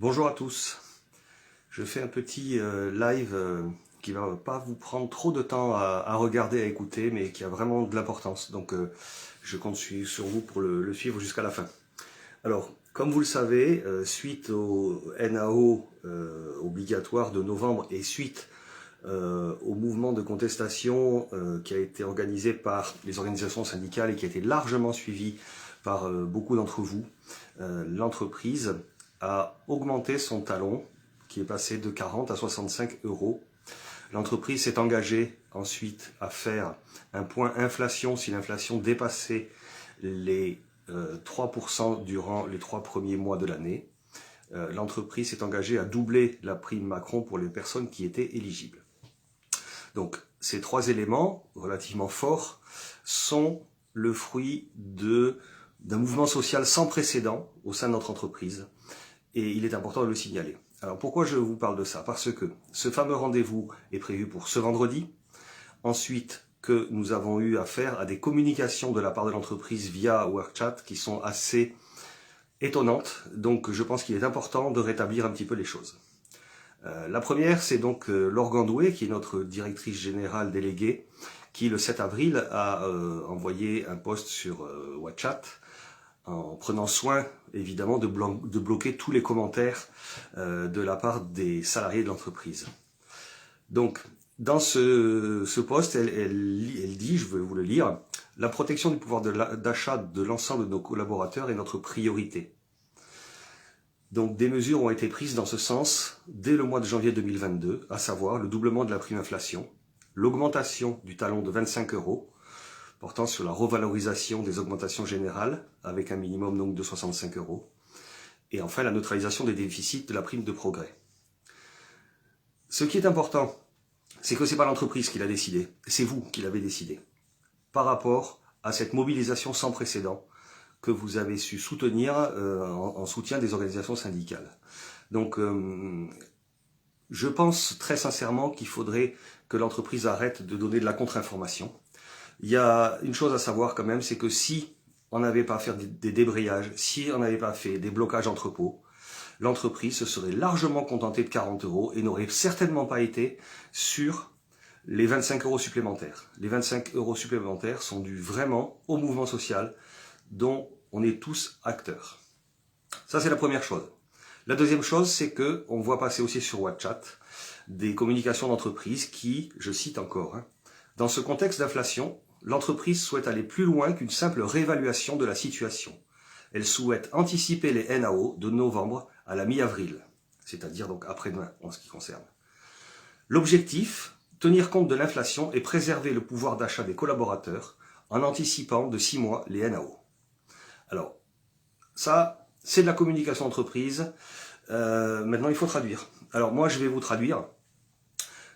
Bonjour à tous, je fais un petit live qui va pas vous prendre trop de temps à regarder, à écouter, mais qui a vraiment de l'importance. Donc je compte sur vous pour le suivre jusqu'à la fin. Alors, comme vous le savez, suite au NAO obligatoire de novembre et suite au mouvement de contestation qui a été organisé par les organisations syndicales et qui a été largement suivi par beaucoup d'entre vous, l'entreprise a augmenté son talon qui est passé de 40 à 65 euros. L'entreprise s'est engagée ensuite à faire un point inflation si l'inflation dépassait les 3% durant les 3 premiers mois de l'année. L'entreprise s'est engagée à doubler la prime Macron pour les personnes qui étaient éligibles. Donc ces trois éléments relativement forts sont le fruit d'un mouvement social sans précédent au sein de notre entreprise et il est important de le signaler. Alors pourquoi je vous parle de ça? Parce que ce fameux rendez-vous est prévu pour ce vendredi, ensuite que nous avons eu affaire à des communications de la part de l'entreprise via WorkChat qui sont assez étonnantes, donc je pense qu'il est important de rétablir un petit peu les choses. La première, c'est donc Laure Gandouet, qui est notre directrice générale déléguée, qui le 7 avril a envoyé un post sur WhatsApp en prenant soin, évidemment, de bloquer tous les commentaires de la part des salariés de l'entreprise. Donc, dans ce post, elle dit, je vais vous le lire, « La protection du pouvoir d'achat de l'ensemble de nos collaborateurs est notre priorité. » Donc des mesures ont été prises dans ce sens dès le mois de janvier 2022, à savoir le doublement de la prime inflation, l'augmentation du talon de 25 euros, portant sur la revalorisation des augmentations générales, avec un minimum donc de 65 euros, et enfin la neutralisation des déficits de la prime de progrès. Ce qui est important, c'est que ce n'est pas l'entreprise qui l'a décidé, c'est vous qui l'avez décidé, par rapport à cette mobilisation sans précédent que vous avez su soutenir en soutien des organisations syndicales. Donc, je pense très sincèrement qu'il faudrait que l'entreprise arrête de donner de la contre-information. Il y a une chose à savoir quand même, c'est que si on n'avait pas fait des débrayages, si on n'avait pas fait des blocages entrepôts, l'entreprise se serait largement contentée de 40 euros et n'aurait certainement pas été sur les 25 euros supplémentaires. Les 25 euros supplémentaires sont dus vraiment au mouvement social dont on est tous acteurs. Ça, c'est la première chose. La deuxième chose, c'est que on voit passer aussi sur WhatsApp des communications d'entreprise qui, je cite encore, dans ce contexte d'inflation, l'entreprise souhaite aller plus loin qu'une simple réévaluation de la situation. Elle souhaite anticiper les NAO de novembre à la mi-avril, c'est-à-dire donc après-demain en ce qui concerne. L'objectif, tenir compte de l'inflation et préserver le pouvoir d'achat des collaborateurs en anticipant de 6 mois les NAO. Alors, ça, c'est de la communication entreprise. Maintenant, il faut traduire. Alors, moi, je vais vous traduire.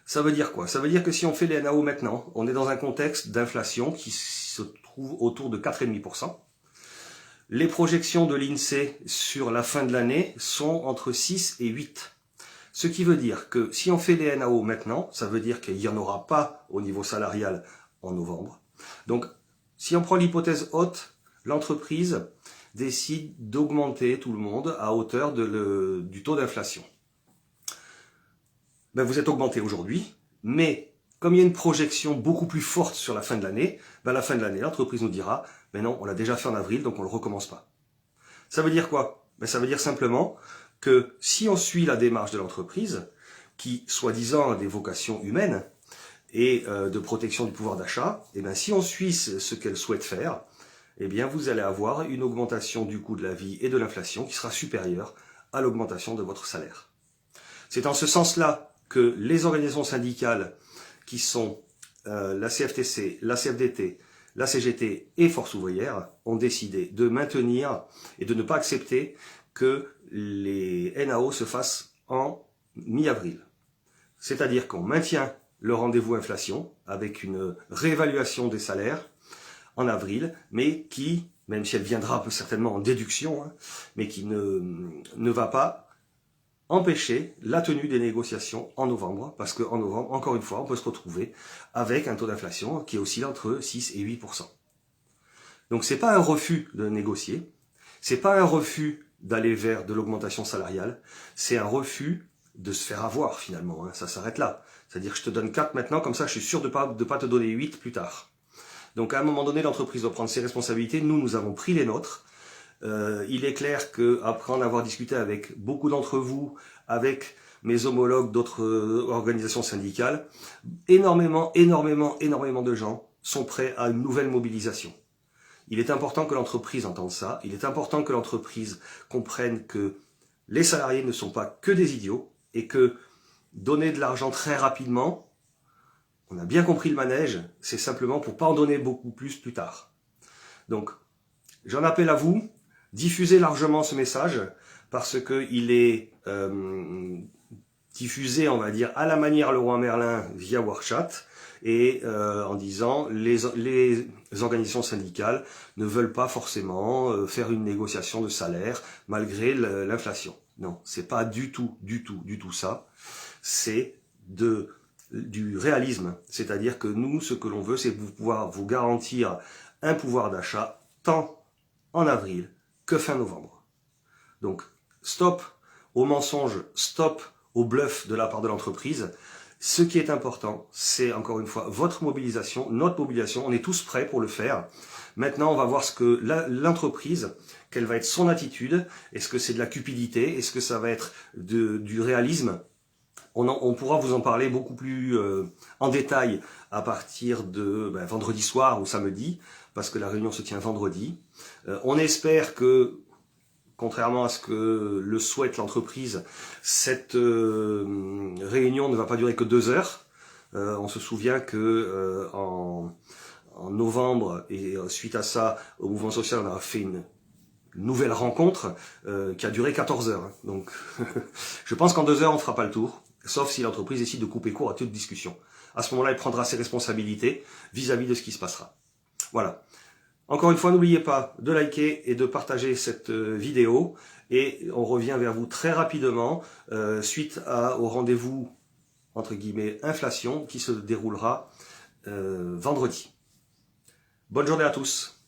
Ça veut dire quoi? Ça veut dire que si on fait les NAO maintenant, on est dans un contexte d'inflation qui se trouve autour de 4,5%. Les projections de l'INSEE sur la fin de l'année sont entre 6 et 8. Ce qui veut dire que si on fait les NAO maintenant, ça veut dire qu'il n'y en aura pas au niveau salarial en novembre. Donc, si on prend l'hypothèse haute, l'entreprise décide d'augmenter tout le monde à hauteur du taux d'inflation. Ben, vous êtes augmenté aujourd'hui, mais comme il y a une projection beaucoup plus forte sur la fin de l'année, ben à la fin de l'année, l'entreprise nous dira « mais non, on l'a déjà fait en avril, donc on ne le recommence pas ». Ça veut dire quoi? Ben, ça veut dire simplement que si on suit la démarche de l'entreprise, qui soi-disant a des vocations humaines et de protection du pouvoir d'achat, et ben, si on suit ce qu'elle souhaite faire, eh bien vous allez avoir une augmentation du coût de la vie et de l'inflation qui sera supérieure à l'augmentation de votre salaire. C'est en ce sens-là que les organisations syndicales qui sont la CFTC, la CFDT, la CGT et Force ouvrière ont décidé de maintenir et de ne pas accepter que les NAO se fassent en mi-avril. C'est-à-dire qu'on maintient le rendez-vous inflation avec une réévaluation des salaires en avril, mais qui, même si elle viendra certainement en déduction, mais qui ne va pas empêcher la tenue des négociations en novembre, parce qu'en novembre, encore une fois, on peut se retrouver avec un taux d'inflation qui oscille entre 6 et 8%. Donc c'est pas un refus de négocier, c'est pas un refus d'aller vers de l'augmentation salariale. C'est un refus de se faire avoir finalement, hein. Ça s'arrête là. C'est-à-dire que je te donne 4 maintenant, comme ça je suis sûr de pas te donner 8 plus tard. Donc à un moment donné, l'entreprise doit prendre ses responsabilités. Nous avons pris les nôtres. Il est clair qu'après en avoir discuté avec beaucoup d'entre vous, avec mes homologues d'autres organisations syndicales, énormément de gens sont prêts à une nouvelle mobilisation. Il est important que l'entreprise entende ça, il est important que l'entreprise comprenne que les salariés ne sont pas que des idiots et que donner de l'argent très rapidement, on a bien compris le manège, c'est simplement pour pas en donner beaucoup plus tard. Donc, j'en appelle à vous, diffusez largement ce message parce qu'il est diffusé, on va dire, à la manière Leroy Merlin via Warchat et en disant les organisations syndicales ne veulent pas forcément faire une négociation de salaire malgré l'inflation. Non, c'est pas du tout ça. C'est du réalisme. C'est-à-dire que nous, ce que l'on veut, c'est pouvoir vous garantir un pouvoir d'achat tant en avril que fin novembre. Donc, stop aux mensonges, stop au bluff de la part de l'entreprise. Ce qui est important, c'est encore une fois votre mobilisation, notre mobilisation. On est tous prêts pour le faire. Maintenant, on va voir ce que l'entreprise, quelle va être son attitude. Est-ce que c'est de la cupidité? Est-ce que ça va être du réalisme? On pourra vous en parler beaucoup plus en détail à partir de vendredi soir ou samedi, parce que la réunion se tient vendredi. On espère que, contrairement à ce que le souhaite l'entreprise, cette réunion ne va pas durer que 2 heures. On se souvient que en novembre, et suite à ça, au mouvement social, on a fait une nouvelle rencontre qui a duré 14 heures. Donc, je pense qu'en 2 heures, on ne fera pas le tour, sauf si l'entreprise décide de couper court à toute discussion. À ce moment-là, elle prendra ses responsabilités vis-à-vis de ce qui se passera. Voilà. Encore une fois, n'oubliez pas de liker et de partager cette vidéo. Et on revient vers vous très rapidement suite au rendez-vous, entre guillemets, inflation, qui se déroulera vendredi. Bonne journée à tous.